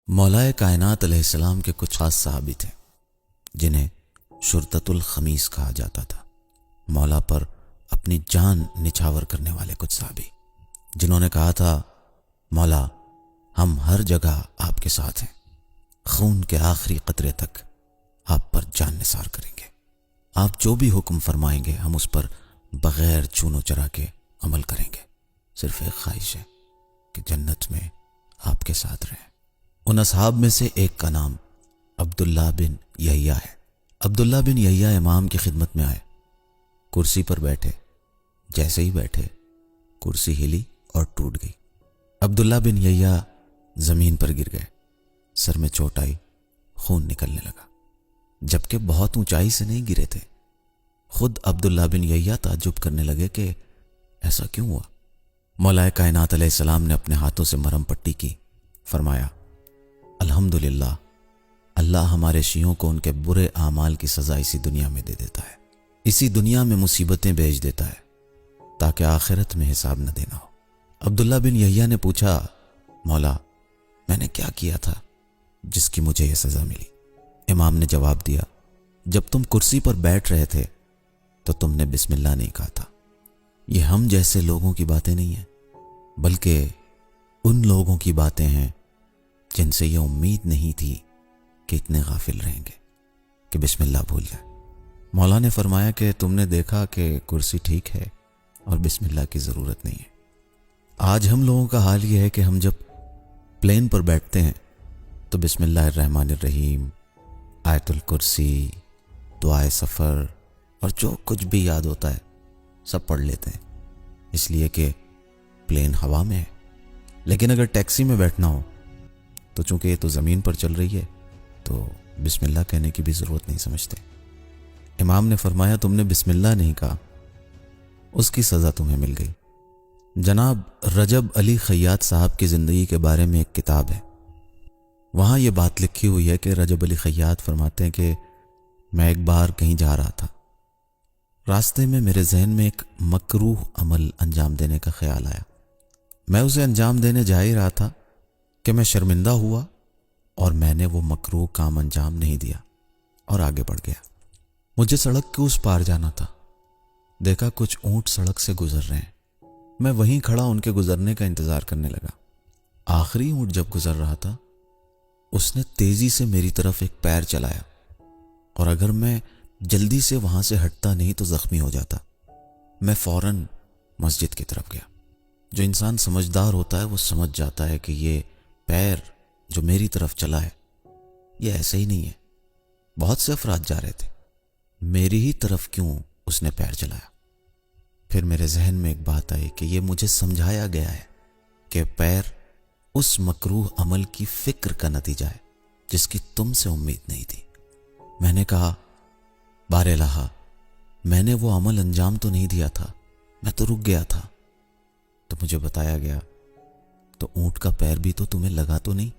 مولائے کائنات علیہ السلام کے کچھ خاص صحابی تھے جنہیں شرطۃ الخمیس کہا جاتا تھا۔ مولا پر اپنی جان نچھاور کرنے والے کچھ صحابی جنہوں نے کہا تھا، مولا ہم ہر جگہ آپ کے ساتھ ہیں، خون کے آخری قطرے تک آپ پر جان نثار کریں گے، آپ جو بھی حکم فرمائیں گے ہم اس پر بغیر چون و چرا کے عمل کریں گے، صرف ایک خواہش ہے کہ جنت میں آپ کے ساتھ رہیں۔ ان اصحاب میں سے ایک کا نام عبداللہ بن یحییٰ ہے۔ عبداللہ بن یحییٰ امام کی خدمت میں آئے، کرسی پر بیٹھے، جیسے ہی بیٹھے کرسی ہلی اور ٹوٹ گئی۔ عبداللہ بن یحییٰ زمین پر گر گئے، سر میں چوٹ آئی، خون نکلنے لگا، جبکہ بہت اونچائی سے نہیں گرے تھے۔ خود عبداللہ بن یحییٰ تعجب کرنے لگے کہ ایسا کیوں ہوا۔ مولا کائنات علیہ السلام نے اپنے ہاتھوں سے مرہم پٹی کی، فرمایا، الحمدللہ، اللہ ہمارے شیعوں کو ان کے برے اعمال کی سزا اسی دنیا میں دے دیتا ہے، اسی دنیا میں مصیبتیں بھیج دیتا ہے تاکہ آخرت میں حساب نہ دینا ہو۔ عبداللہ بن یحییٰ نے پوچھا، مولا میں نے کیا کیا تھا جس کی مجھے یہ سزا ملی؟ امام نے جواب دیا، جب تم کرسی پر بیٹھ رہے تھے تو تم نے بسم اللہ نہیں کہا تھا۔ یہ ہم جیسے لوگوں کی باتیں نہیں ہیں، بلکہ ان لوگوں کی باتیں ہیں جن سے یہ امید نہیں تھی کہ اتنے غافل رہیں گے کہ بسم اللہ بھول جائے۔ مولا نے فرمایا کہ تم نے دیکھا کہ کرسی ٹھیک ہے اور بسم اللہ کی ضرورت نہیں ہے۔ آج ہم لوگوں کا حال یہ ہے کہ ہم جب پلین پر بیٹھتے ہیں تو بسم اللہ الرحمن الرحیم، آیت الکرسی، دعائے سفر اور جو کچھ بھی یاد ہوتا ہے سب پڑھ لیتے ہیں، اس لیے کہ پلین ہوا میں ہے۔ لیکن اگر ٹیکسی میں بیٹھنا ہو تو چونکہ یہ تو زمین پر چل رہی ہے تو بسم اللہ کہنے کی بھی ضرورت نہیں سمجھتے۔ امام نے فرمایا، تم نے بسم اللہ نہیں کہا، اس کی سزا تمہیں مل گئی۔ جناب رجب علی خیاط صاحب کی زندگی کے بارے میں ایک کتاب ہے، وہاں یہ بات لکھی ہوئی ہے کہ رجب علی خیاط فرماتے ہیں کہ میں ایک بار کہیں جا رہا تھا، راستے میں میرے ذہن میں ایک مکروہ عمل انجام دینے کا خیال آیا۔ میں اسے انجام دینے جا ہی رہا تھا کہ میں شرمندہ ہوا اور میں نے وہ مکروہ کام انجام نہیں دیا اور آگے بڑھ گیا۔ مجھے سڑک کے اس پار جانا تھا، دیکھا کچھ اونٹ سڑک سے گزر رہے ہیں، میں وہیں کھڑا ان کے گزرنے کا انتظار کرنے لگا۔ آخری اونٹ جب گزر رہا تھا اس نے تیزی سے میری طرف ایک پیر چلایا، اور اگر میں جلدی سے وہاں سے ہٹتا نہیں تو زخمی ہو جاتا۔ میں فوراً مسجد کی طرف گیا۔ جو انسان سمجھدار ہوتا ہے وہ سمجھ جاتا ہے کہ یہ پیر جو میری طرف چلا ہے یہ ایسے ہی نہیں ہے، بہت سے افراد جا رہے تھے، میری ہی طرف کیوں اس نے پیر چلایا؟ پھر میرے ذہن میں ایک بات آئی کہ یہ مجھے سمجھایا گیا ہے کہ پیر اس مکروہ عمل کی فکر کا نتیجہ ہے جس کی تم سے امید نہیں تھی۔ میں نے کہا، بار الہ، میں نے وہ عمل انجام تو نہیں دیا تھا، میں تو رک گیا تھا۔ تو مجھے بتایا گیا، تو اونٹ کا پیر بھی تو تمہیں لگا تو نہیں،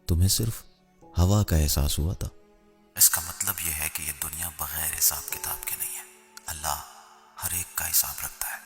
تمہیں صرف ہوا کا احساس ہوا تھا۔ اس کا مطلب یہ ہے کہ یہ دنیا بغیر حساب کتاب کے نہیں ہے، اللہ ہر ایک کا حساب رکھتا ہے۔